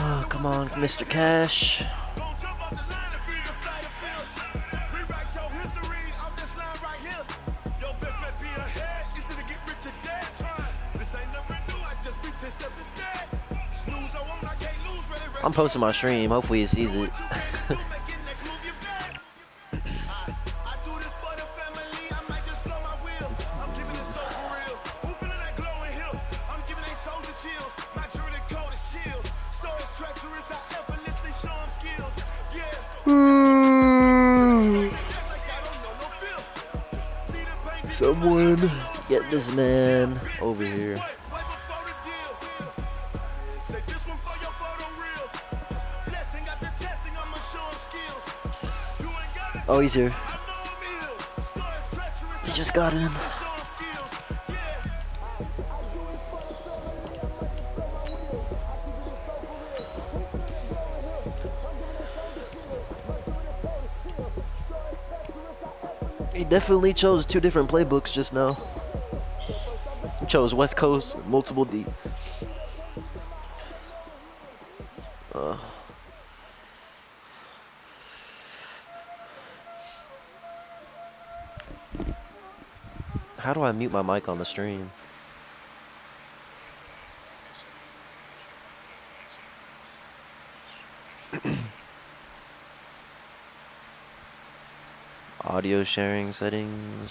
Oh, come on, Mr. Cash. I'm posting my stream. Hopefully he sees it. Someone get this man over here. Oh, he's here. He just got in. He definitely chose 2 different playbooks just now. He chose West Coast, multiple deep. How do I mute my mic on the stream? Audio sharing settings.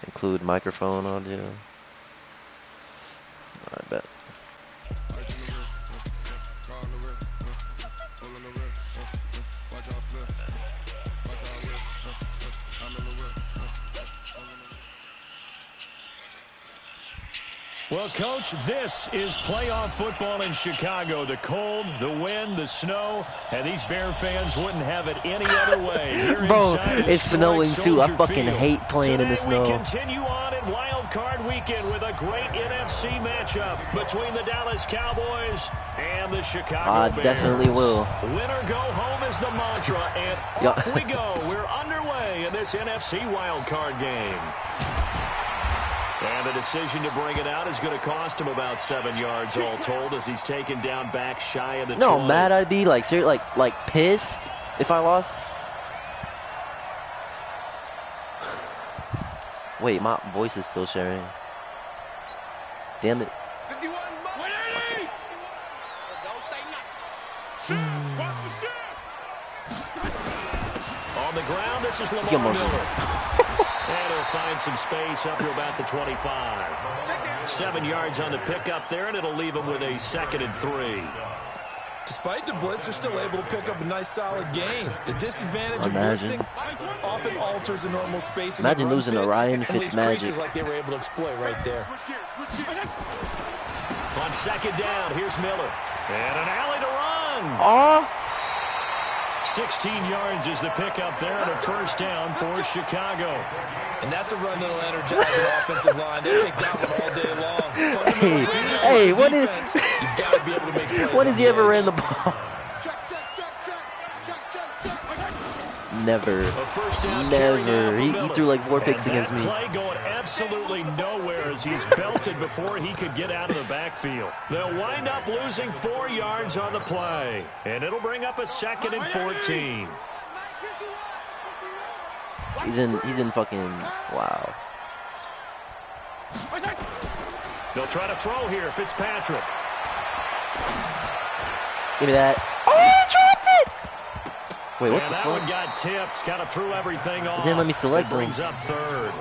Include microphone audio. I bet. Well, Coach, this is playoff football in Chicago. The cold, the wind, the snow, and these Bear fans wouldn't have it any other way. Bro, it's snowing too. I fucking hate playing in the snow. We continue on in Wild Card Weekend with a great NFC matchup between the Dallas Cowboys and the Chicago Bears. Definitely will. Winner go home is the mantra, and off we go. We're underway in this NFC Wild Card game. And the decision to bring it out is going to cost him about 7 yards all told as he's taken down back shy of the 20. No, mad I'd be like serious, like pissed if I lost. Wait, my voice is still sharing. Damn it. 51, on the ground, this is Lamar Miller. And he'll find some space up to about the 25. 7 yards on the pickup there, and it'll leave him with a 2nd and 3. Despite the blitz, they're still able to pick up a nice, solid gain. The disadvantage of blitzing often alters the normal spacing. Imagine losing to Ryan Fitzmagic. Like they were able to exploit right there. On 2nd down, here's Miller. And an alley to run. Oh! 16 yards is the pickup there and a 1st down for Chicago. And that's a run that'll energize an offensive line. They take that one all day long. Hey, what is... You've got to be able to make plays. When has he ever ran the ball? Never. Never. He threw like 4 picks against me. Play going absolutely nowhere as he's belted before he could get out of the backfield. They'll wind up losing 4 yards on the play. And it'll bring up a 2nd and 14. He's in fucking, wow. They'll try to throw here, Fitzpatrick. Give me that. Oh, he dropped it! Wait, what the that fuck? one got tipped, kind of threw everything off. Didn't let me select him. Brings up 3rd.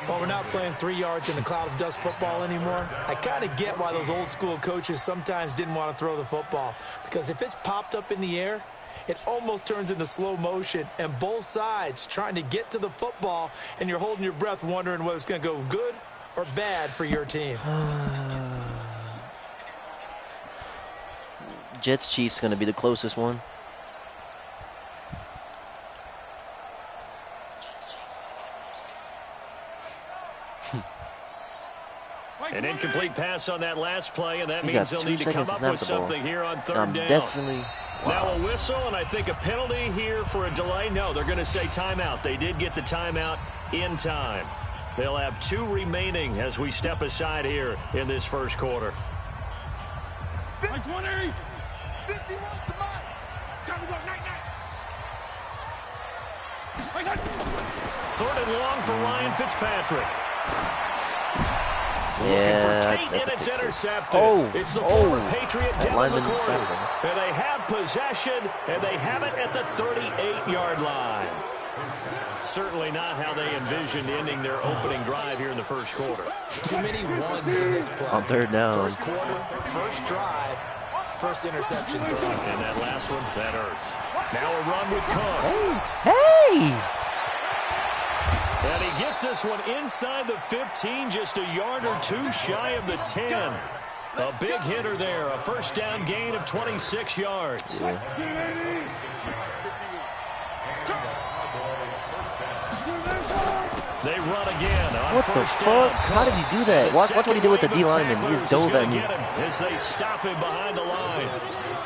Well, we're not playing 3 yards in a cloud of dust football anymore. I kind of get why those old school coaches sometimes didn't want to throw the football. Because if it's popped up in the air, it almost turns into slow motion, and both sides trying to get to the football, and you're holding your breath wondering whether it's going to go good or bad for your team. Jets-Chiefs going to be the closest one. An incomplete pass on that last play, and that means they'll need to come up with something here on third down. Definitely. Wow. Now a whistle, and I think a penalty here for a delay. No, they're going to say timeout. They did get the timeout in time. They'll have 2 remaining as we step aside here in this first quarter. 20, 51 to mine. Time to go, night. Third and long for Ryan Fitzpatrick. Yeah, and it's intercepted. It's the former Patriot down the corner. And they have possession, and they have it at the 38-yard line. Certainly not how they envisioned ending their opening drive here in the first quarter. Too many ones in this play. On third down. First quarter, first drive, first interception throw. And that last one, that hurts. Now a run with Cook. Hey! And he gets this one inside the 15, just a yard or 2 shy of the 10. A big hitter there, a first down gain of 26 yards. Yeah. They run again on what first the down. fuck? How did he do that? Watch what he did with the D lineman. He just dove at me. As they stop him behind the line.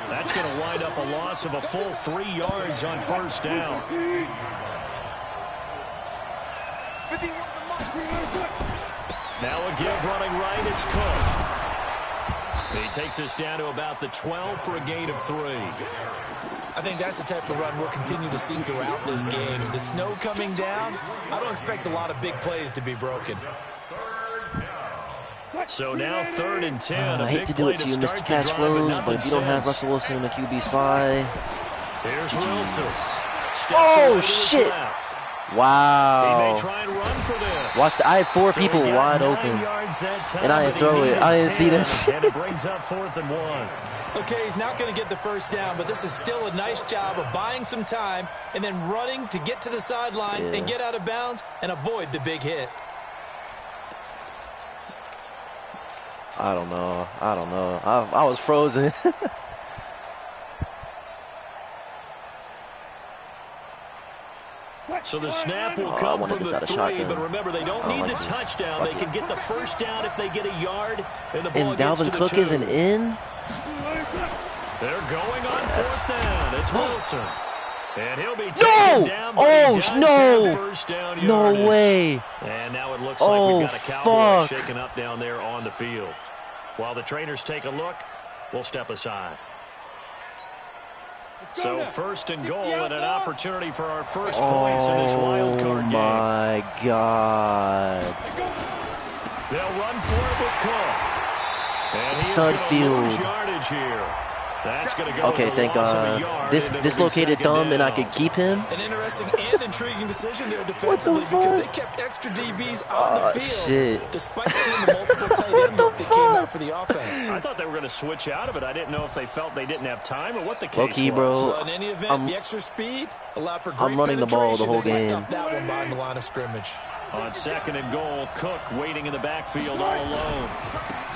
That's going to wind up a loss of a full 3 yards on first down. Now a give running right, it's Cook. He takes us down to about the 12 for a gain of 3. I think that's the type of run we'll continue to see throughout this game. The snow coming down, I don't expect a lot of big plays to be broken. So now 3rd and 10. I hate to do it to you, Mr. Cash Flows, but if you don't have Russell Wilson in the QB spy. Here's Wilson. Oh, shit. Wow. He may try and run for this. Watch I had 4 people wide open. And I didn't throw it. I didn't see this. And it brings up 4th and 1. Okay, he's not going to get the first down, but this is still a nice job of buying some time and then running to get to the sideline and get out of bounds and avoid the big hit. I don't know. I was frozen. So the snap will come from the 3, but remember, they don't need the touchdown. They can get the first down if they get a yard, and the ball gets to the 2. And Dalvin Cook isn't in? They're going on 4th down. It's Wilson. And he'll be taken down, but he does have first down yardage. No way. And now it looks like we've got a Cowboy shaking up down there on the field. While the trainers take a look, we'll step aside. So 1st and goal and an opportunity for our first points in this wild card game. Oh my God. They'll run for it with Cook. And he is going to lose yardage here. That's going to go okay, thank God. Dislocated thumb, and I could keep him. An interesting and intriguing decision there defensively because they kept extra DBs out the field, despite seeing the multiple tight end look that came out for the offense. I thought they were going to switch out of it. I didn't know if they felt they didn't have time or what the case was. Bro. Well, in any event, the extra speed allowed for great I'm running the ball the whole game. Stuffed that one behind the line of scrimmage. On 2nd and goal, Cook waiting in the backfield all alone.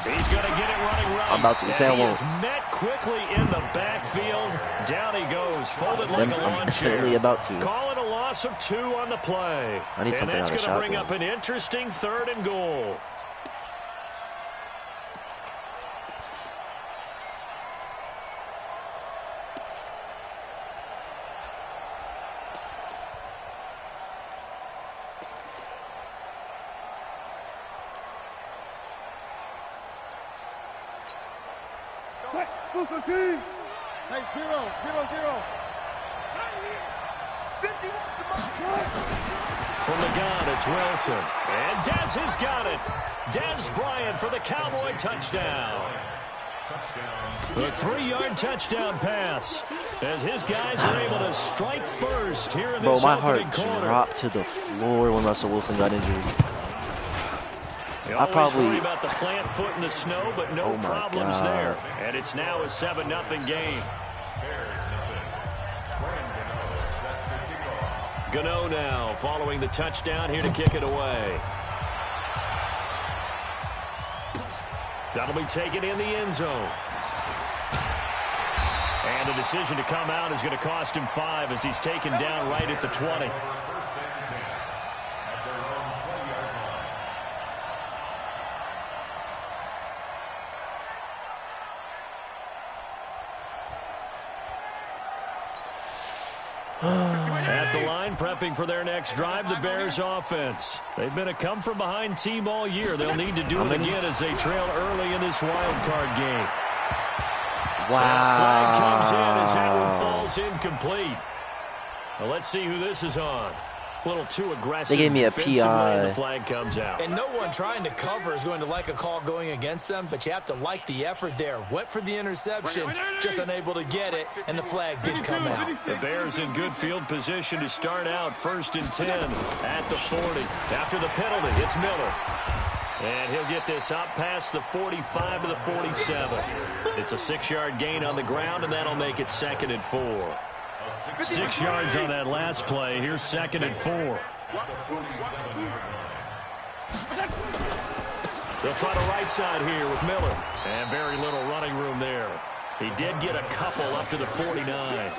He's going to get it running right. I'm about to say I won't. He is met quickly in the backfield. Down he goes, folded like a lawn chair. About to. Calling a loss of 2 on the play. I need something and that's going to bring up an interesting 3rd and goal. From the gun, it's Wilson. And Dez has got it. Dez Bryant for the Cowboy touchdown. A 3-yard touchdown pass as his guys are able to strike first here in this opening quarter. My heart dropped to the floor when Russell Wilson got injured. I probably worry about the plant foot in the snow, but no problems God. there. And it's now a 7-0 game. Gano now following the touchdown here to kick it away. That'll be taken in the end zone. And the decision to come out is going to cost him 5 as he's taken down right at the 20. At the line, prepping for their next drive, the Bears offense. They've been a come-from-behind team all year. They'll need to do it again as they trail early in this wild card game. Wow. That flag comes in as that one falls incomplete. Well, let's see who this is on. A little too aggressive. They gave me a PI. And the flag comes out. And no one trying to cover is going to like a call going against them, but you have to like the effort there. Went for the interception, just unable to get it, and the flag did come out. The Bears in good field position to start out 1st and 10 at the 40. After the penalty, it's Miller. And he'll get this up past the 45 to the 47. It's a 6-yard gain on the ground, and that'll make it 2nd and 4. 6 yards on that last play. Here's 2nd and 4. They'll try the right side here with Miller. And very little running room there. He did get a couple up to the 49.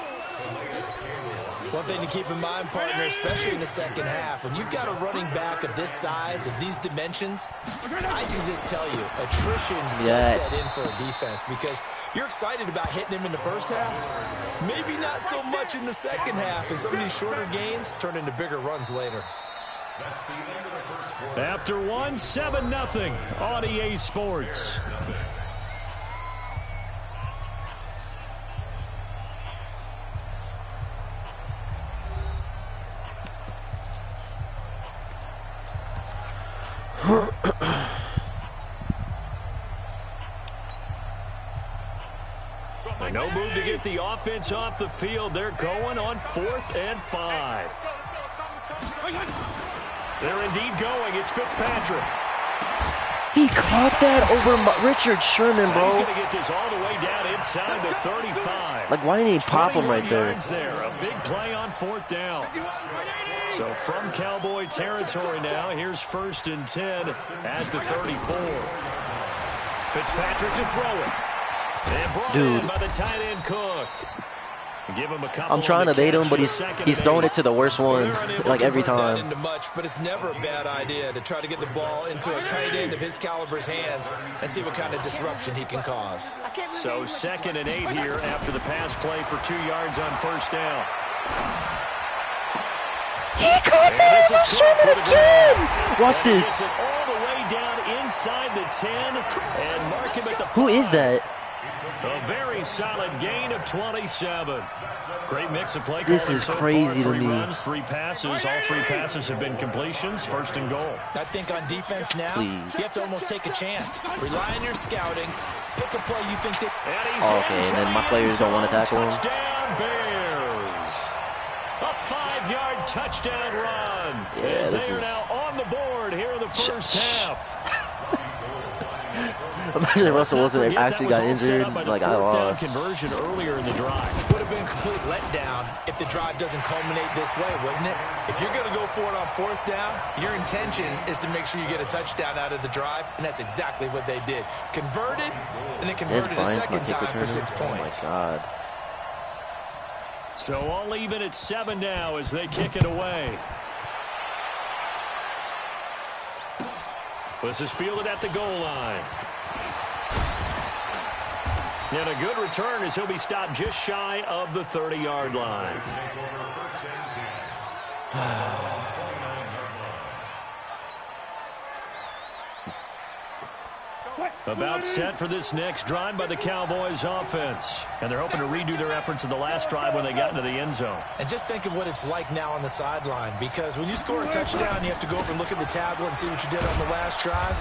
One thing to keep in mind, partner, especially in the second half, when you've got a running back of this size, of these dimensions, I can just tell you, attrition does set in for a defense because you're excited about hitting him in the first half. Maybe not so much in the second half, and some of these shorter gains turn into bigger runs later. After 1, 7-0 on EA Sports. No move to get the offense off the field. They're going on 4th and 5. They're indeed going. It's Fitzpatrick. He caught that over Richard Sherman, bro. He's going to get this all the way down inside the 35. Like, why didn't he pop him right there? A big play on 4th down. So from Cowboy territory now, here's 1st and 10 at the 34. Fitzpatrick to throw it. And brought in by the tight end Cook. Give him a couple. I'm trying to bait him, but he's throwing it to the worst one, like every time. Into much, but it's never a bad idea to try to get the ball into a tight end of his caliber's hands and see what kind of disruption he can cause. So 2nd and 8 here after the pass play for 2 yards on 1st down. He caught that over Sherman again! Watch this. Gets it all the way down inside the 10 and mark him at the 5. Who is that? A very solid gain of 27. Great mix of play. This is so crazy far. to 3 me. runs, 3 passes. All 3 passes have been completions. 1st and goal. I think on defense now, Please. you have to almost take a chance. Rely on your scouting. Pick a play you think that... Okay, and then my players don't want to tackle him. Touchdown Bears. A 5-yard touchdown run. Yeah, as this they are is... now on the board here in the first half. Imagine Russell Wilson actually got injured. Like, I lost. Conversion earlier in the drive. Would have been a complete letdown if the drive doesn't culminate this way, wouldn't it? If you're going to go for it on 4th down, your intention is to make sure you get a touchdown out of the drive, and that's exactly what they did. Converted, and then converted a second time for 6 points. Oh, my God. So all even at 7 now as they kick it away. This is fielded at the goal line. And a good return as he'll be stopped just shy of the 30-yard line. About set for this next drive by the Cowboys offense. And they're hoping to redo their efforts in the last drive when they got into the end zone. And just think of what it's like now on the sideline, because when you score a touchdown, you have to go over and look at the tablet and see what you did on the last drive.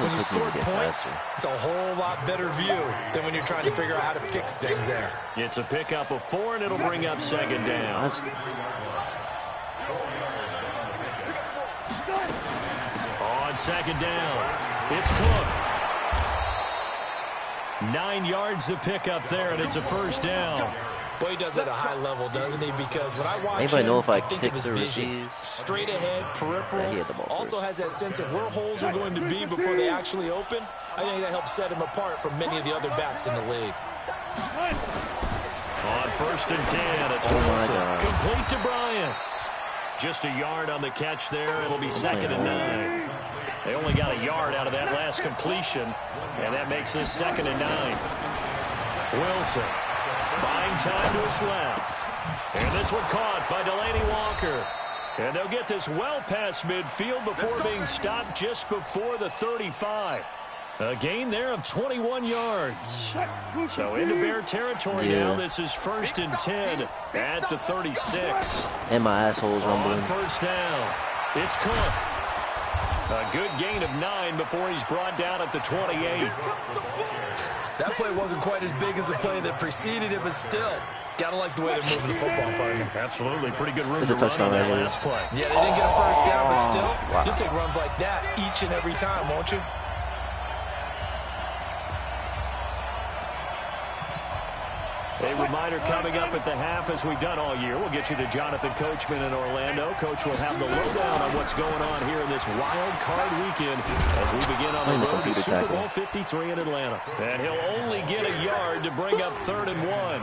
When you scored points, it's a whole lot better view than when you're trying to figure out how to fix things there. It's a pickup of 4, and it'll bring up 2nd down. On 2nd down, it's Cook. 9 yards to pick up there, and it's a 1st down. Well, he does at a high level, doesn't he? Because when I watch anybody him, know if I think kick of his the vision. receives? Straight ahead, peripheral. Yeah, he had the ball also first. has that sense of where holes are going to be before they actually open. I think that helps set him apart from many of the other backs in the league. On 1st and 10, it's Wilson. Complete to Bryant. Just a yard on the catch there. It'll be 2nd and 9. They only got a yard out of that last completion, and that makes this 2nd and 9. Wilson buying time to his left. And this one caught by Delaney Walker. And they'll get this well past midfield before being stopped just before the 35. A gain there of 21 yards. So into Bear territory now. This is 1st and 10 at the 36. And my asshole's rumbling. On 1st down, it's Cook. A good gain of 9 before he's brought down at the 28. That play wasn't quite as big as the play that preceded it, but still, gotta like the way they're moving the football, partner. Absolutely, pretty good room It's to a run touchdown on that right here. last play. Yeah, they didn't get a first down, but still, Wow. you'll take runs like that each and every time, won't you? A reminder coming up at the half, as we've done all year. We'll get you to Jonathan Coachman in Orlando. Coach will have the lowdown on what's going on here in this wild card weekend as we begin on the road to Super Bowl 53 in Atlanta. And he'll only get a yard to bring up 3rd and 1.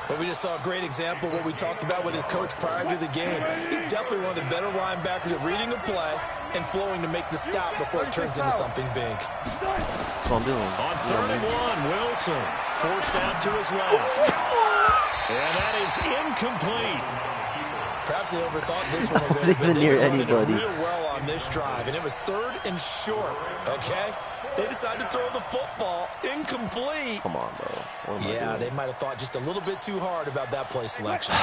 But we just saw a great example of what we talked about with his coach prior to the game. He's definitely one of the better linebackers at reading a play and flowing to make the stop before it turns into something big. That's what I'm doing. On 3rd and 1, Wilson forced out to his left. And that is incomplete. Perhaps they overthought this one a little bit. Even near anybody. Real well on this drive, and it was 3rd and short, okay? They decided to throw the football incomplete. Come on, bro. Yeah, they might have thought just a little bit too hard about that play selection.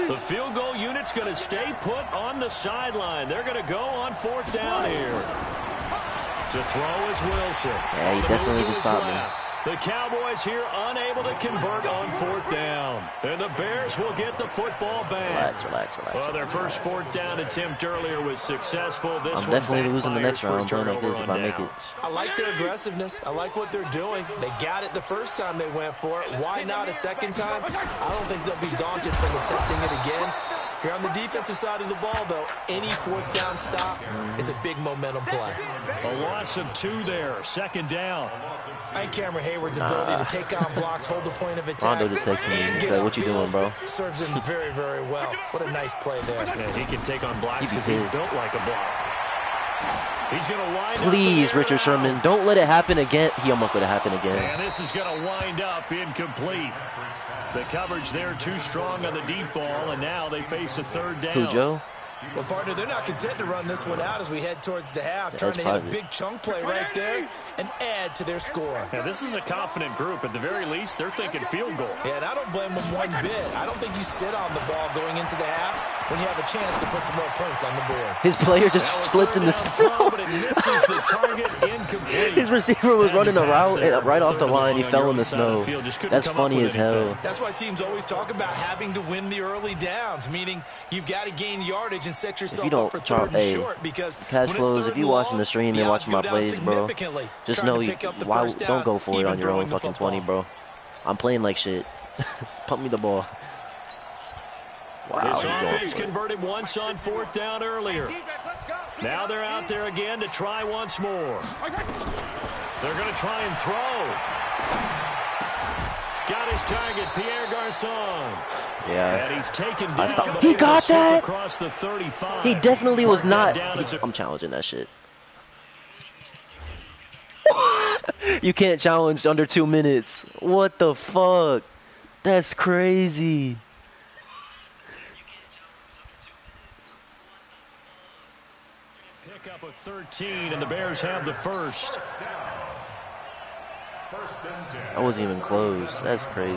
The field goal unit's going to stay put on the sideline. They're going to go on 4th down here. To throw is Wilson. Yeah, he definitely just stopped me. The Cowboys here unable to convert on 4th down. And the Bears will get the football back. Relax. Well, their first 4th down attempt earlier was successful. This I'm one definitely losing the next round. I'm playing like this if I make it. I like their aggressiveness. I like what they're doing. They got it the first time they went for it. Why not a second time? I don't think they'll be daunted from attempting it again. If you're on the defensive side of the ball, though, any 4th down stop is a big momentum play. A loss of 2 there. 2nd down. I think Cameron Hayward's ability to take on blocks, hold the point of attack, Rondo just texted me. and He get said, "What you upfield doing, bro?" serves him very, very well. What a nice play there. Yeah, he can take on blocks because he's pissed. built like a block. He's going to wind Please, up Richard Sherman, don't let it happen again. He almost let it happen again. And this is going to wind up incomplete. The coverage there too strong on the deep ball, and now they face a 3rd down. Who, Joe? Well, partner, they're not content to run this one out as we head towards the half, trying to hit a big chunk play right there and add to their score. Now, this is a confident group. At the very least, they're thinking field goal. Yeah, and I don't blame them one bit. I don't think you sit on the ball going into the half when you have a chance to put some more points on the board. His player just slipped in the snow. But it misses the target, incomplete. His receiver was running a route right off the line. He fell in the snow. That's funny as hell. That's why teams always talk about having to win the early downs, meaning you've got to gain yardage and set yourself up for 3rd and short. Because cash flows, if you watching the stream and watching my plays, bro, just know don't go for it on your own fucking 20, bro. I'm playing like shit. Pump me the ball. Wow, This offense converted once on 4th down earlier. Now they're out there again to try once more. They're going to try and throw. Got his target, Pierre Garçon. Yeah. And he's taken down. He got that? Across the 35. He definitely was not. I'm challenging that shit. You can't challenge under 2 minutes. What the fuck? That's crazy. Pick up a 13, and the Bears have the first. I wasn't even close. That's crazy.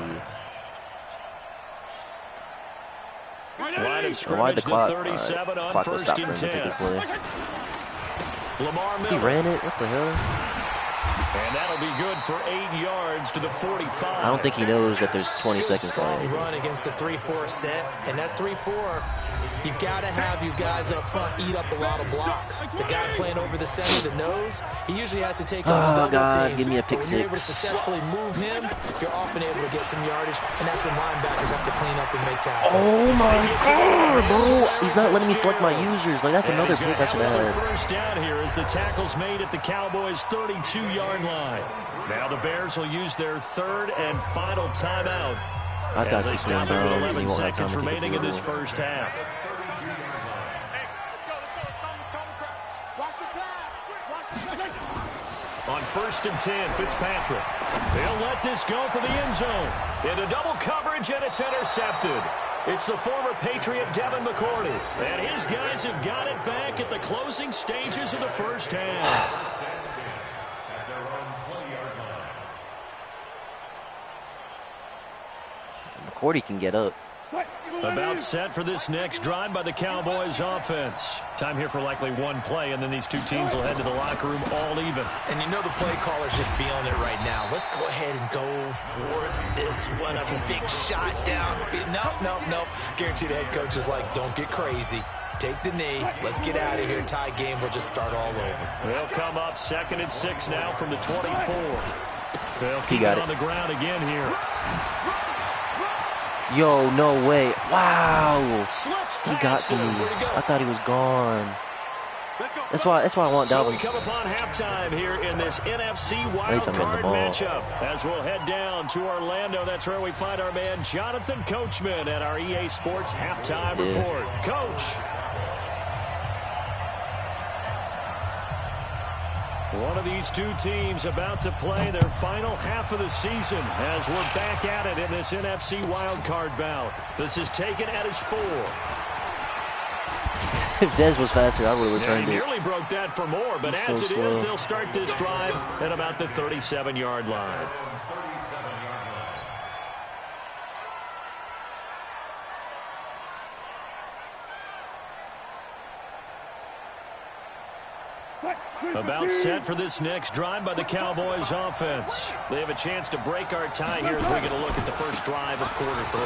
Line of Why'd the scrimmage, clock? the 37 on Clock will 1st stop and for him to take 10. his play. Lamar He Miller. ran it. What the hell? And that'll be good for 8 yards to the 45. I don't think he knows that there's 20 seconds Strong left. run against the 3-4 set, and that 3-4 You've got to have your guys up front eat up a lot of blocks. The guy playing over the center, the nose, he usually has to take on double teams. Give me a pick but when you're able to six. successfully move him, you're often able to get some yardage, and that's when linebackers have to clean up and make tackles. Oh my God, bro! He's not letting me select my users. Like, that's another pick I should have had. First down here as the tackle's made at the Cowboys' 32-yard line. Now the Bears will use their third and final timeout. As they stop it with 11 seconds remaining in this first half. On 1st and 10, Fitzpatrick. They'll let this go for the end zone. Into double coverage, and it's intercepted. It's the former Patriot Devin McCourty. And his guys have got it back at the closing stages of the first half. McCourty can get up. About set for this next drive by the Cowboys offense. Time here for likely one play, and then these two teams will head to the locker room all even. And you know the play caller's just feeling it right now. Let's go ahead and go for this one. A big shot down. Nope. Guarantee the head coach is like, don't get crazy. Take the knee. Let's get out of here. Tie game. We'll just start all over. They'll come up 2nd and 6 now from the 24. They'll keep it on the ground again here. Yo, no way. Wow. He got to me. I thought he was gone. That's why I want So Dalvin. we come upon halftime here in this NFC wildcard matchup. As we'll head down to Orlando, that's where we find our man Jonathan Coachman at our EA Sports halftime report. Coach. One of these two teams about to play their final half of the season as we're back at it in this NFC wildcard bout. This is taken at his 4. If Dez was faster, I would have returned he it. nearly broke that for more, but as it is, they'll start this drive at about the 37-yard line. About set for this next drive by the Cowboys offense. They have a chance to break our tie here as we get a look at the first drive of quarter 3.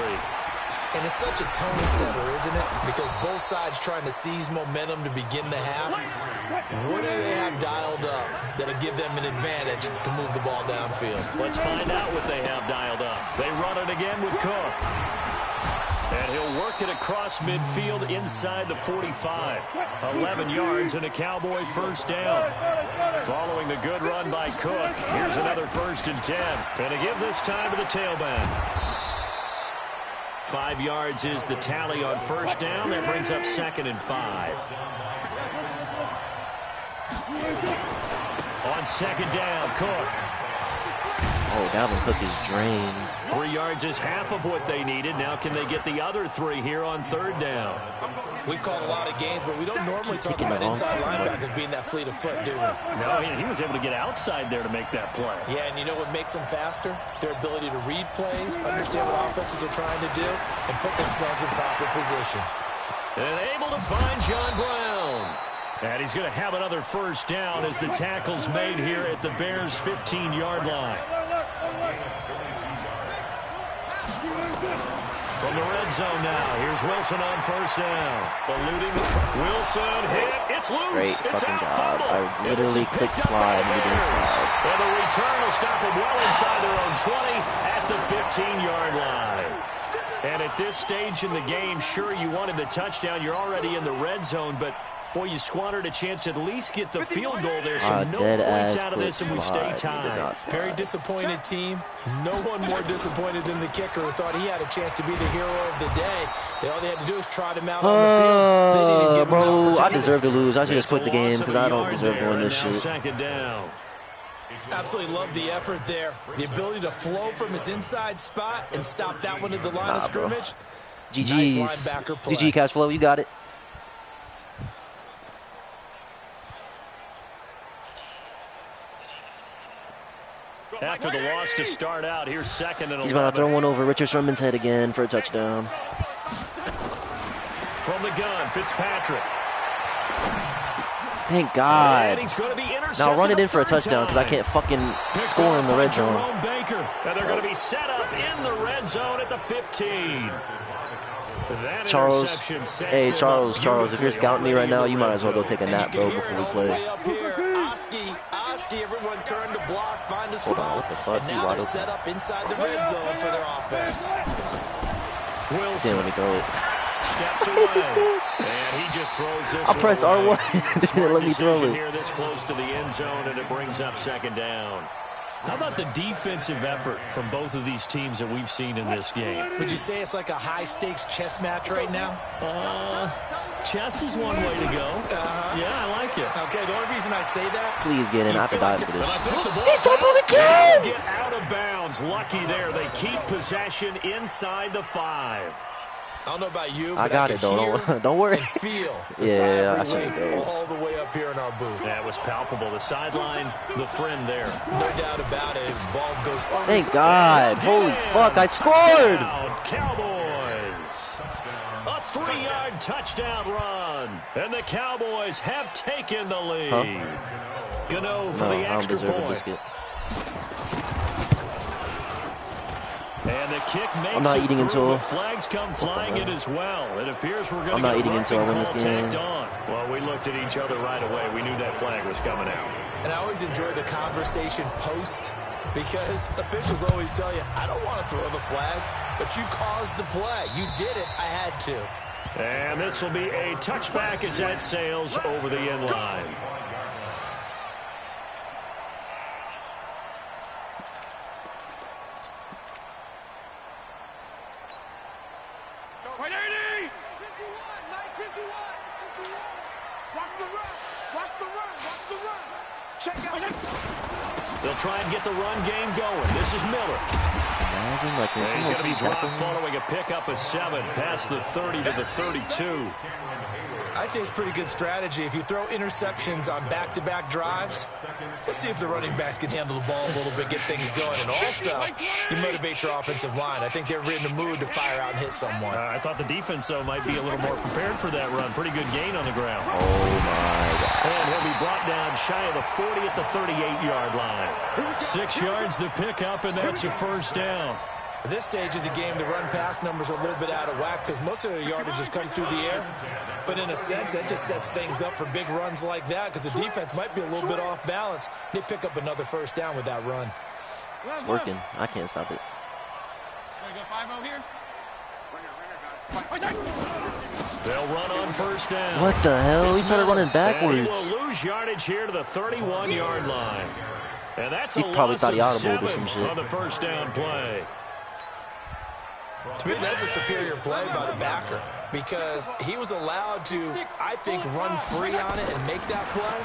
And it's such a tone setter, isn't it? Because both sides trying to seize momentum to begin the half. What do they have dialed up that'll give them an advantage to move the ball downfield? Let's find out what they have dialed up. They run it again with Cook. And he'll work it across midfield inside the 45. 11 yards and a Cowboy first down. Following the good run by Cook, here's another 1st and 10. And to give this time to the tailback. 5 yards is the tally on first down. That brings up 2nd and 5. On 2nd down, Cook. Oh, Dalvin Cook is drained. 3 yards is half of what they needed. Now can they get the other 3 here on 3rd down? We've called a lot of games, but we don't normally talk about inside linebackers being that fleet of foot, do we? No, he was able to get outside there to make that play. Yeah, and you know what makes them faster? Their ability to read plays, understand what offenses are trying to do, and put themselves in proper position. And able to find John Brown. And he's going to have another first down as the tackle's made here at the Bears' 15-yard line. From the red zone now, here's Wilson on first down. Eluding Wilson, hit, it's loose. Great it's fucking out, job. fumble. I literally clicked slide and it didn't slide. And the return will stop them well inside their own 20 at the 15-yard line. And at this stage in the game, sure, you wanted the touchdown. You're already in the red zone, but boy, you squandered a chance to at least get the field goal there. So no points out of this, and we stay tied. Very disappointed team. No one more disappointed than the kicker who thought he had a chance to be the hero of the day. All they had to do was trot him out on the field. They didn't give him an opportunity. I deserve to lose. I should just quit the game because I don't deserve to win this shit. 2nd down. Absolutely love the effort there. The ability to flow from his inside spot and stop that one at the line of scrimmage. GG's. Nice linebacker play. GG, cash flow. You got it. After the loss to start out, here's 2nd and 11. He's about to throw one over Richard Sherman's head again for a touchdown. From the gun, Fitzpatrick. Thank God. And he's going to be intercepted. Now run it in for a touchdown because I can't fucking score in the red zone. Baker, and they're going to be set up in the red zone at the 15. Charles, hey Charles, if you're scouting me right now, you might as well go take a nap, bro, before we play. Oski, everyone turn to block, find a spot, what the fuck? and now they're set up inside the red zone for their offense. Damn, let me throw it. Steps away, and he just throws this. I'll press R1. Let me throw it. Here, this close to the end zone, and it brings up second down. How about the defensive effort from both of these teams that we've seen in this game? Would you say it's like a high-stakes chess match right now? Chess is one way to go. Yeah, I like it. Okay, the only reason I say that... Please get in. I have to die for this. It's over the kill! Get out of bounds. Lucky there. They keep possession inside the 5. I don't know about you, but I got it, though. Don't worry. And feel the yeah, relief all the way up here in our booth. That was palpable. The sideline, the friend there. No doubt about it. Ball goes over. Thank God. Holy fuck, I scored. Cowboys. A 3-yard touchdown run. And the Cowboys have taken the lead. Gano for the extra point. And the kick makes I'm not eating until flags come flying in as well. It appears we're going to get a roughing call tagged on. Well, we looked at each other right away. We knew that flag was coming out. And I always enjoy the conversation post because officials always tell you, I don't want to throw the flag, but you caused the play. You did it. I had to. And this will be a touchback as that sails over the end line. They'll try and get the run game going. This is Miller. He's going to be dropped following a pickup of 7 past the 30 to the 32. I'd say it's pretty good strategy. If you throw interceptions on back-to-back drives, let's see if the running backs can handle the ball a little bit, get things going. And also, you motivate your offensive line. I think they're in the mood to fire out and hit someone. I thought the defense, though, might be a little more prepared for that run. Pretty good gain on the ground. Oh, my God. And he'll be brought down shy of the 40 at the 38-yard line. 6 yards to pick up, and that's a first down. At this stage of the game, the run-pass numbers are a little bit out of whack because most of the yardage has come through the air. But in a sense, that just sets things up for big runs like that because the defense might be a little bit off balance. They pick up another first down with that run. It's working. I can't stop it. They'll run on first down. What the hell? He started running backwards. And he will lose yardage here to the 31-yard line. And that's he probably thought he audible or some shit. On the first down play. To me, that's a superior play by the backer because he was allowed to, I think, run free on it and make that play.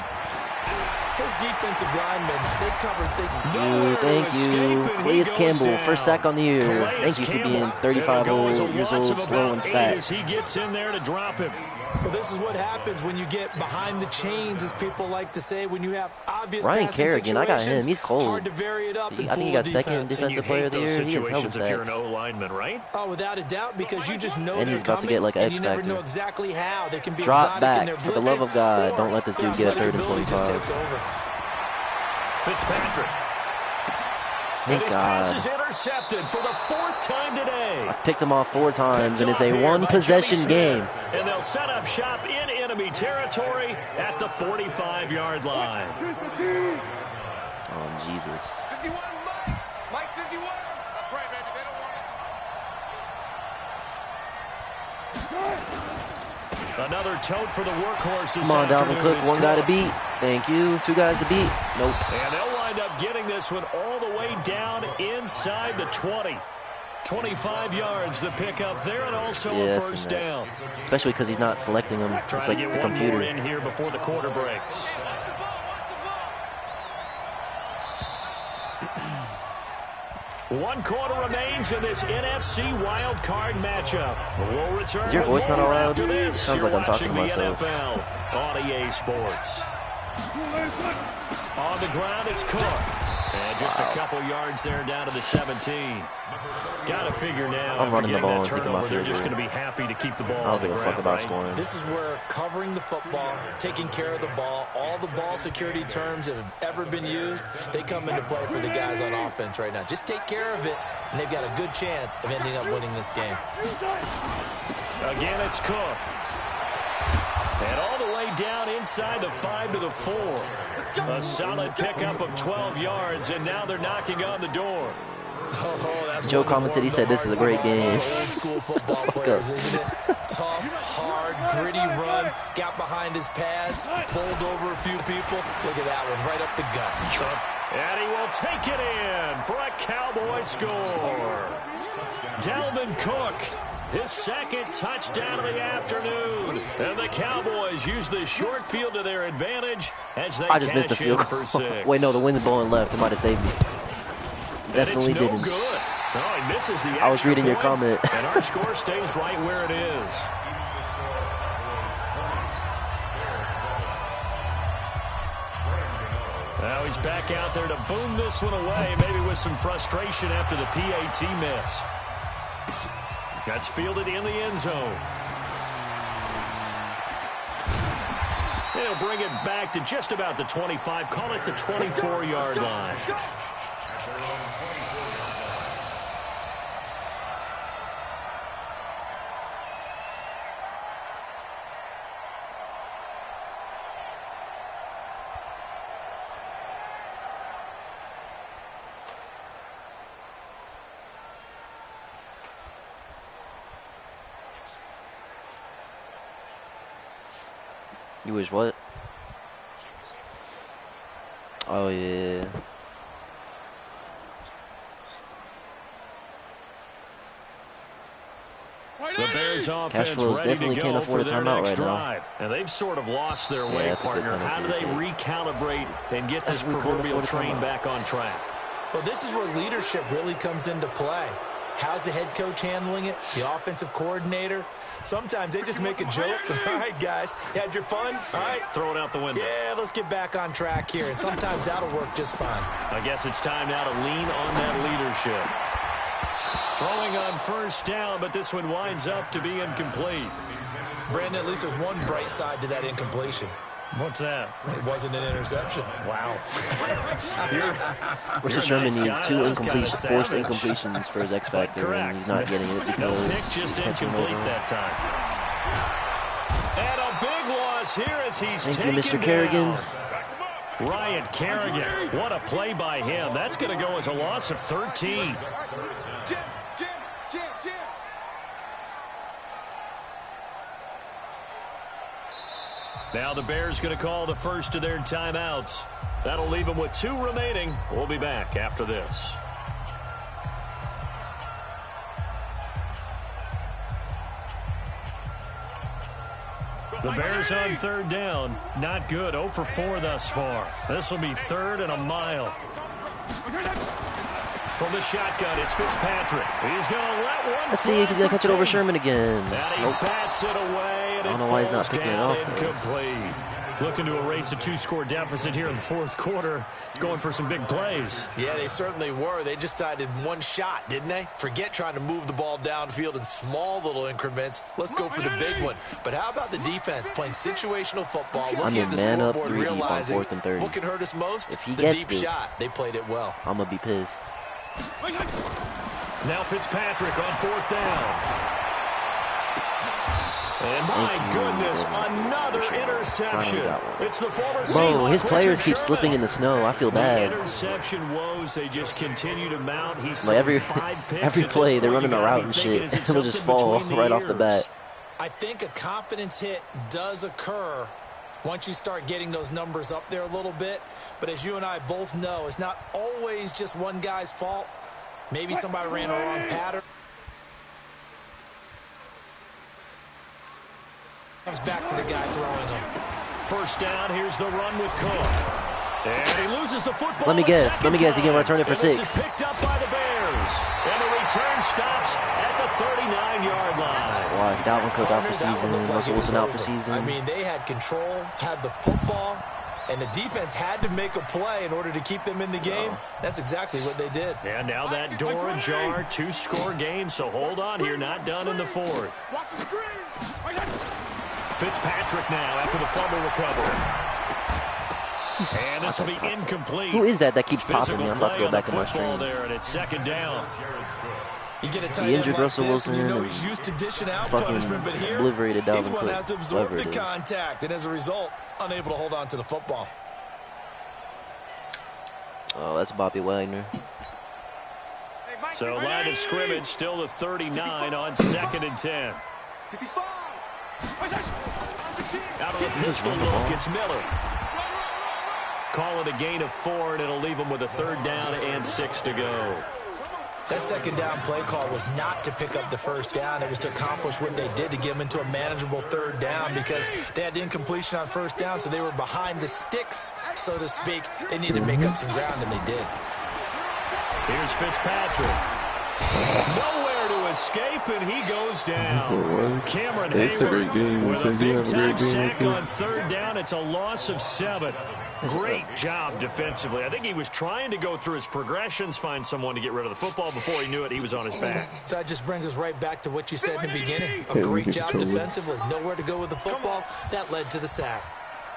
His defensive linemen, they covered things. Thank you. Calais Campbell, first sack on the year. Thank you for being 35 years old, slow and fat. He gets in there to drop him. Well, this is what happens when you get behind the chains, as people like to say, when you have obvious Ryan Kerrigan, I got him. He's cold. Hard to vary it up. I think he got second defensive player of the year. He is hella if you're an O-lineman, right? Oh, without a doubt, because you just know and he's about to get like an X factor. You never know factor. exactly how they can be Drop back, in their for the love of God. Don't let this dude get a 3rd and 25. Fitzpatrick. Thank his God. pass is intercepted for the 4th time today. I picked him off 4 times, and it's a one-possession game. And they'll set up shop in enemy territory at the 45-yard line. Oh, Jesus. 51, Mike 51. That's right, baby. They don't want it. Another tote for the workhorses. Come on, Dalvin Cook. 1 guy to beat. Thank you. 2 guys to beat. Nope. And they'll wind up getting this one all the way down inside the 20. 25 yards to pick up there, and also a first down. Especially because he's not selecting them. It's like the computer. More in here before the quarter breaks. One quarter remains in this NFC wild card matchup. We'll return. Is your voice not allowed? After this. Sounds like I'm talking to myself. NFL on EA Sports. On the ground, it's Cook. And just a couple yards there down to the 17. Got to figure now. I'm running the ball and turnover, taking my they're just field going to be happy to keep the ball I'll on the give a ground, fuck about right? scoring. This is where covering the football, taking care of the ball, all the ball security terms that have ever been used, they come into play for the guys on offense right now. Just take care of it, and they've got a good chance of ending up winning this game. Again, it's Cook. And all the way down inside the 5 to the 4. A solid pickup of 12 yards, and now they're knocking on the door. Joe commented, he said, this is a great game. Old school football players, isn't it? Tough, hard, gritty run. Got behind his pads, bowled over a few people. Look at that one, right up the gut. And he will take it in for a Cowboy score. Dalvin Cook, his second touchdown of the afternoon. And the Cowboys use the short field to their advantage as they I just missed the cash field in for 6. Wait, no, the wind's blowing left. It might have saved me. Definitely and it's no didn't. Good. Oh, he misses the I was reading your point, comment. and our score stays right where it is. Now he's back out there to boom this one away, maybe with some frustration after the PAT miss. That's fielded in the end zone. He'll bring it back to just about the 25, call it the 24-yard line. You wish what? Oh, yeah. The Bears offense ready to go for their next drive. And they've sort of lost their way, partner. How do they recalibrate and get this proverbial train back on track? Well, this is where leadership really comes into play. How's the head coach handling it? The offensive coordinator? Sometimes they just make a joke. All right, guys, had your fun? All right. Throw it out the window. Yeah, let's get back on track here. And sometimes that'll work just fine. I guess it's time now to lean on that leadership. Throwing on first down, but this one winds up to be incomplete. Brandon, at least there's one bright side to that incompletion. What's that? It wasn't an interception. Wow. Richard Sherman needs 2 forced incompletions for his X Factor, and he's not getting it because no pick, just incomplete that time. And a big loss here as he's taken Thank you, Mr. Kerrigan. Ryan Kerrigan. What a play by him. That's going to go as a loss of 13. Now the Bears going to call the first of their timeouts. That'll leave them with 2 remaining. We'll be back after this. The Bears on third down. Not good. 0 for 4 thus far. This will be 3rd and a mile. From the shotgun, it's Fitzpatrick. He's going to let one. Let's see if he's going to catch it over Sherman again. And he bats it away. And I don't know why he's not picking it off. Incomplete. Looking to erase a 2-score deficit here in the 4th quarter. Going for some big plays. Yeah, they certainly were. They just decided one shot, didn't they? Forget trying to move the ball downfield in small little increments. Let's go for the big one. But how about the defense playing situational football? Looking at the scoreboard, realizing what can hurt us most? The deep shot. They played it well. I'm going to be pissed. Now Fitzpatrick on 4th down. And my goodness, another interception. It's the former Bro, his players keep slipping in the snow. I feel bad. Interception woes, they just continue to mount. He's like every play, they're running a route and shit. He'll just fall right off the bat. I think a confidence hit does occur once you start getting those numbers up there a little bit. But as you and I both know, it's not always just one guy's fault. Maybe somebody ran a wrong pattern. Comes back to the guy throwing them. First down, here's the run with Cook. And he loses the football. Let me guess, he can return it for 6. This is picked up by the Bears. And the return stops at the 39-yard line. Wow, Dalvin Cook out for season, Russell Wilson out for season. I mean, they had control, had the football, and the defense had to make a play in order to keep them in the game. That's exactly what they did. And now that door ajar, 2-score game, so hold on here, not done in the 4th. Fitzpatrick now after the fumble recovery. And this will be incomplete. Who is that keeps popping me? I'm about to go back in my stream. There, and it's 2nd down. You get a tight He injured end like Russell this, Wilson and you know and he's used to dishing out fucking punishment, but here obliterated he's Dalvin one that has to absorb the Cook. contact, and as a result, unable to hold on to the football. Oh, that's Bobby Wagner. So line of scrimmage still the 39 on 2nd and 10. Out of the pistol look, it's Miller. Call it a gain of 4, and it'll leave him with a 3rd down and 6 to go. That 2nd down play call was not to pick up the 1st down. It was to accomplish what they did to get them into a manageable 3rd down because they had incompletion on 1st down, so they were behind the sticks, so to speak. They needed to make up some ground, and they did. Here's Fitzpatrick. Nowhere to escape, and he goes down. Cameron Hayward with a big-time sack on 3rd down. It's a loss of 7. Great job defensively. I think he was trying to go through his progressions, find someone to get rid of the football. Before he knew it, he was on his back. So that just brings us right back to what you said in the beginning. A great job defensively. Nowhere to go with the football. That led to the sack.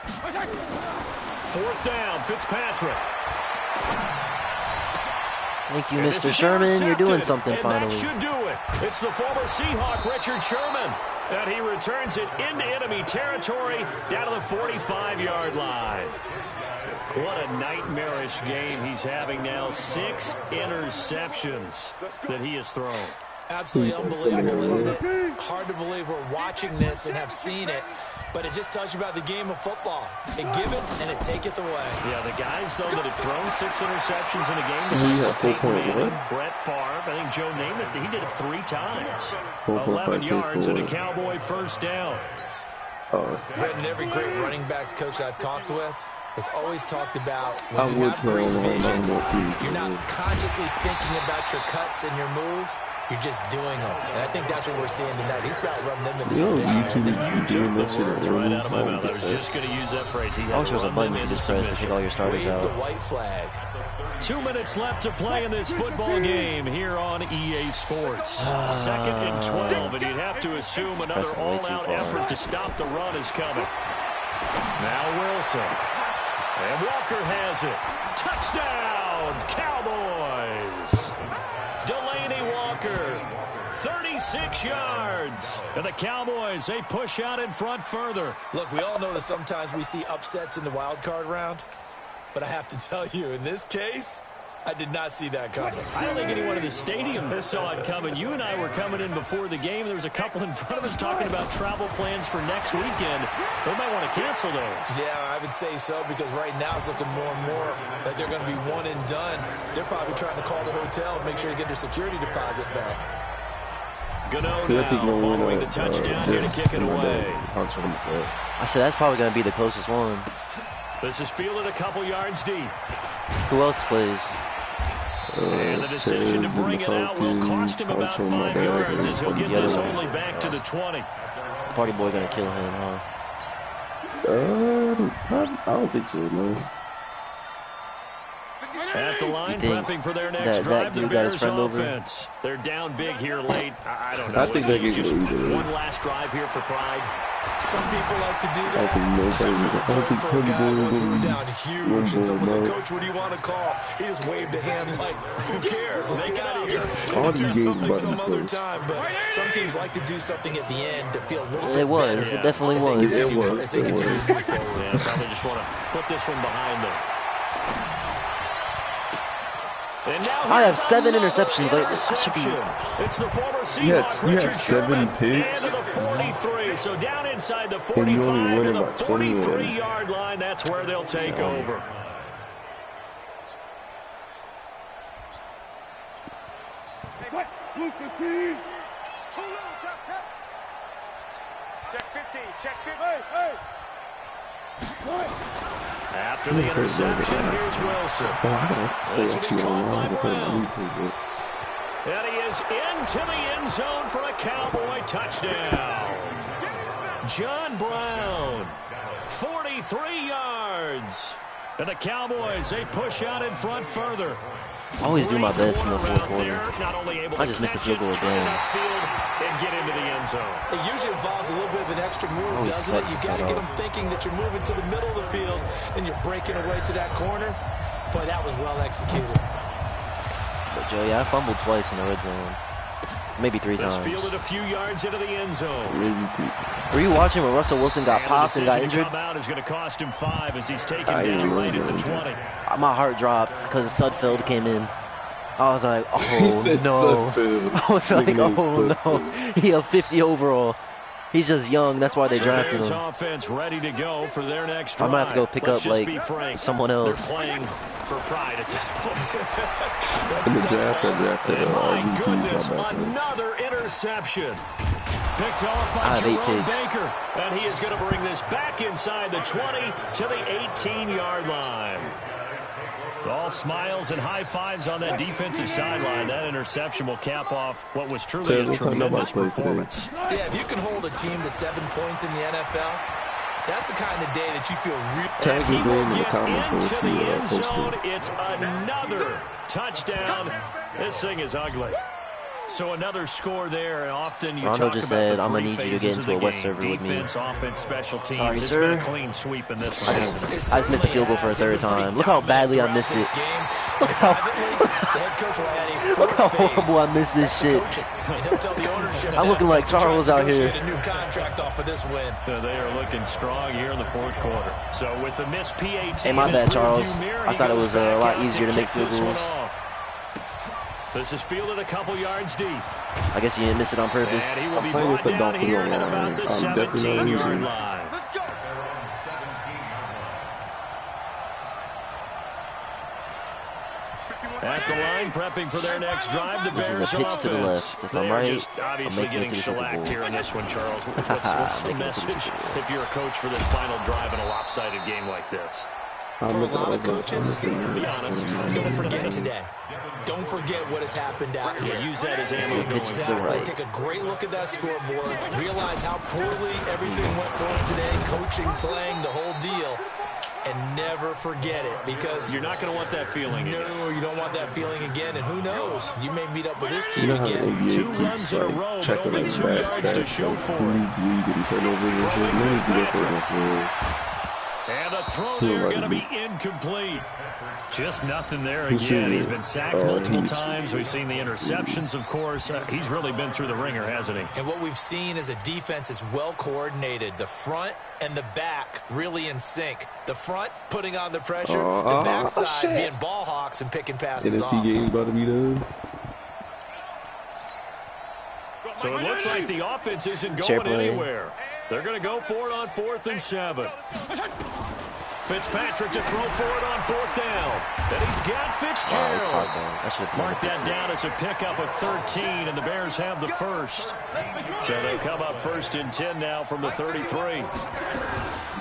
4th down, Fitzpatrick. Thank you, Mr. Sherman. You're doing something finally. That should do it. It's the former Seahawk, Richard Sherman. And he returns it into enemy territory down to the 45-yard line. What a nightmarish game he's having now. 6 interceptions that he has thrown. Absolutely unbelievable, isn't it? Hard to believe we're watching this and have seen it, but it just tells you about the game of football. It giveth and it taketh away. Yeah, the guys, though, that have thrown 6 interceptions in a game, the likes of Peyton Manning, Brett Favre, I think Joe Namath, he did it 3 times. 11 yards and a Cowboy 1st down. Brendan, every great running backs coach I've talked with has always talked about when you have great vision, you're not consciously thinking about your cuts and your moves. You're just doing them. And I think that's what we're seeing tonight. He's about running them into submission. You took the words right out of my mouth. I was just going to use that phrase. He I wish there was a button you just press to take all your starters out. The white flag. 2 minutes left to play in this football game here on EA Sports. 2nd and 12, and you'd have to assume another all-out effort to stop the run is coming. Now Wilson. And Walker has it. Touchdown, Cowboys. Delaney Walker, 36 yards. And the Cowboys, they push out in front further. Look, we all know that sometimes we see upsets in the wild card round. But I have to tell you, in this case, I did not see that coming. I don't think anyone in the stadium saw it coming. You and I were coming in before the game. There was a couple in front of us talking about travel plans for next weekend. They might want to cancel those. Yeah, I would say so, because right now it's looking more and more that they're going to be one and done. They're probably trying to call the hotel and make sure they get their security deposit back. Gano now following the touchdown here to kick it away. I said that's probably going to be the closest one. This is fielded a couple yards deep. Who else plays? And the decision to bring it out will cost him about 5 yards as he'll get this only back to the 20. Party boy going to kill him, huh? I don't think so, no. At the line, prepping for their next drive, the Bears offense. They're down big here late. I don't know. I think they can just go either. one last drive here for pride. Some people like to do that. I don't think Purdy Boy will down huge. And someone said, Coach, what do you want to call? He just waved a hand like, who cares? Let's get out of here. All Do these games something about some the other close. time. But some teams like to do something at the end to feel a little bit It was. better. It definitely was. It was. As they continue to move forward. Yeah, probably just want to put this one behind them. And now I have here's 7 another interceptions. Like, this should be... It's the former Seahawk, You Richard had 7 Sherman, picks. and to the 43. So down inside the And you only 45 win to the about 21. 43-yard line. That's where they'll take over. Check 50. Check 50. Hey. After the interception, here's Wilson. This will be caught by Brown. And he is into the end zone for a Cowboy touchdown. John Brown, 43 yards. And the Cowboys, they push out in front further. I always do my best in the fourth quarter. I just missed the field goal again. And get into the end zone. It usually involves a little bit of an extra move, doesn't it? You got to get them thinking that you're moving to the middle of the field and you're breaking away to that corner. Boy, that was well executed. But Joey, I fumbled twice in the red zone. Maybe 3 times. Fielded a few yards into the end zone. Maybe 3. Were you watching when Russell Wilson got popped and got injured? Come out is going to cost him 5 as he's taken down right at the 20. My heart dropped because Sudfeld came in. I was like, oh no. I was like, oh no. He a 50 overall. He's just young. That's why they drafted him. Offense ready to go for their next drive. I'm gonna have to go pick up like someone else. They're playing for pride at this point. In the draft, I drafted my goodness, another interception. Picked off by Jerome Baker, and he is going to bring this back inside the 20 to the 18-yard line. All smiles and high fives on that defensive sideline. That interception will cap off what was truly a tremendous performance. Yeah, if you can hold a team to 7 points in the NFL, that's the kind of day that you feel real. Tag his name in the comments into the end zone. It's another touchdown. This thing is ugly. So another score there, and often you Rondo talk just about said, the I'm three going to need you to phases get of into a the West game. server with me. Defense, offense, special teams. Sorry, it's sir. been a clean sweep in this one. I just missed the field goal for a 3rd time. Look how badly I missed it. Look how horrible I missed this shit. I'm looking like Charles out here. So they are looking strong here in the 4th quarter. So with the missed PAT, hey, my bad, Charles. I thought it was a lot easier to make field goals. This is fielded a couple yards deep. I guess you didn't miss it on purpose. And he will be brought down here at about the 17-yard line. At the line, prepping for their next drive, the Bears pitch to the left. If I'm right, just obviously getting shellacked here in this one, Charles. What's the message if you're a coach for this final drive in a lopsided game like this? For a lot of coaches, be honest, don't forget today. Don't forget what has happened out here. Use that as ammo. Exactly. Take a great look at that scoreboard. Realize how poorly everything went for us today. Coaching, playing, the whole deal. And never forget it, because you're not going to want that feeling again. No, you don't want that feeling again. And who knows? You may meet up with this team again. 2 runs in a row, but only 2 yards to show for it. And a throw there going to be incomplete. Just nothing there again. He's been sacked multiple times. We've seen the interceptions, of course. He's really been through the ringer, hasn't he? And what we've seen is a defense that's well coordinated. The front and the back really in sync. The front putting on the pressure. The backside being ball hawks and picking passes off. NFC game's about to be done. So it looks like the offense isn't going anywhere. They're going to go for it on 4th and 7. Fitzpatrick to throw for it on 4th down. And he's got Fitzgerald. Mark that down as a pickup of 13, and the Bears have the first. So they come up 1st and 10 now from the 33. Miller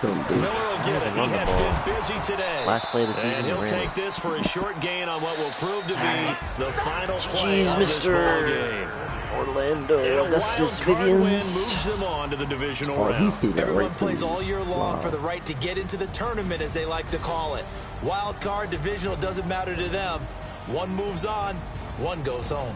will get it. He has been busy today. Last play of the season. And he'll take this for a short gain on what will prove to be the final play of this ball game. Orlando Augustus Vivians moves them on to the divisional round. Everyone plays all year long for the right to get into the tournament, as they like to call it. Wild card, divisional, doesn't matter to them. One moves on, one goes home.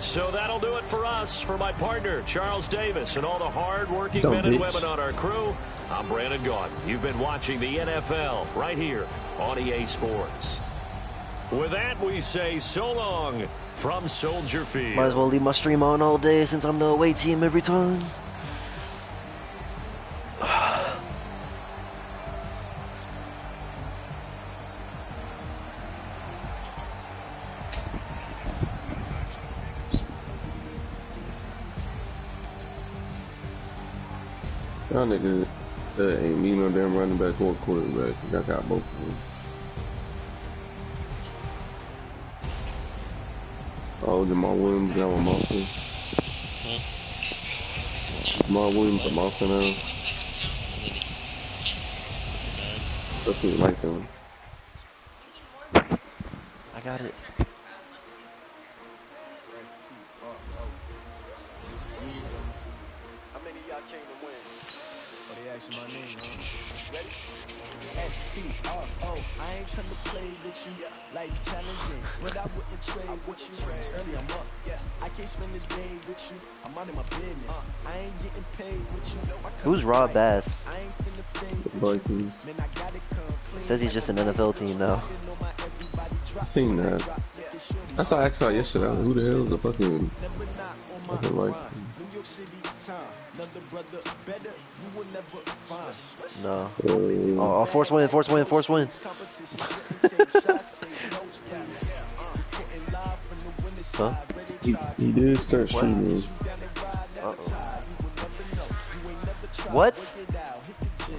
So that'll do it for us. For my partner, Charles Davis, and all the hard-working men and women on our crew, I'm Brandon Gaudin. You've been watching the NFL right here on EA Sports. With that, we say so long from Soldier Field. Might as well leave my stream on all day since I'm the away team every time. Y'all niggas ain't need no damn running back or quarterback. I got both of them. Oh, Jamal Williams now a monster. Jamal Williams a monster now. That's what you like them. I got it. How many of y'all came to win? Oh, they asking my name, huh? Ready? S-T-R-O, I ain't come to play with you, life challenging, but I wouldn't trade with you. Early I'm up, I can't spend the day with you, I'm out of my business, I ain't getting paid with you. Who's Rob Bass? I ain't finna fade The Vikings. man, I gotta come clean. Says he's just an NFL team now. I seen that. I saw X-Out yesterday. I was like, who the hell is a fucking like? No. Oh, force win, force win, force win. Huh? He did start streaming. Uh-oh. What?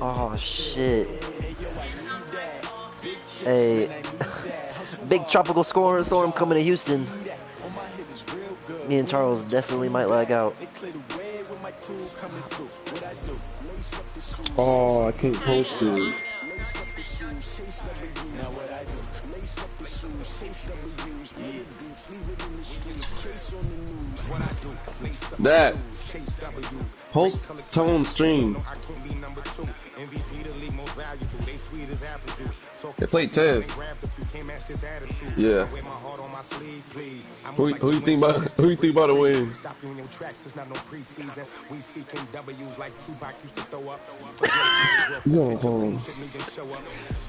Oh shit. Hey. Big tropical storm coming to Houston. Me and Charles definitely might lag out. Oh, I can't post it. That post tone stream. They played Tez. Yeah. Who you think about? Who you think about to win? Yo,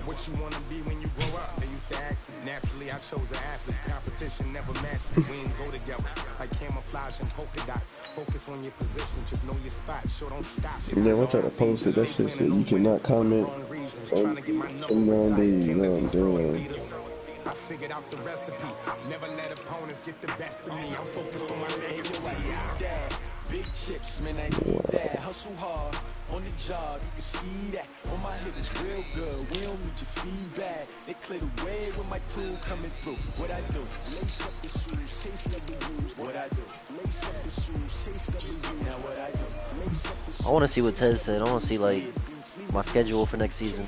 What you wanna be when you grow up? They used to ask me. Naturally, I chose an athlete. Competition never matched me. We ain't go together. Like camouflage and polka dots. Focus on your position. Just know your spot. Sure, don't stop. Yeah, I tried to post it. That shit said you cannot comment on 29 days. I'm doing. I figured out the recipe. Never let opponents get the best of me. I'm focused on my legacy. Big chips, man, I need that. Hustle hard on the job, you can see that. On my hit is real good. We don't need your feedback. They clear the way with my crew coming through. What I do? Lace up the shoes, chase W's. What I do? Lace up the shoes, chase W's. Now what I do? Lace up the shoes. I want to see what Tez said. I want to see like my schedule for next season.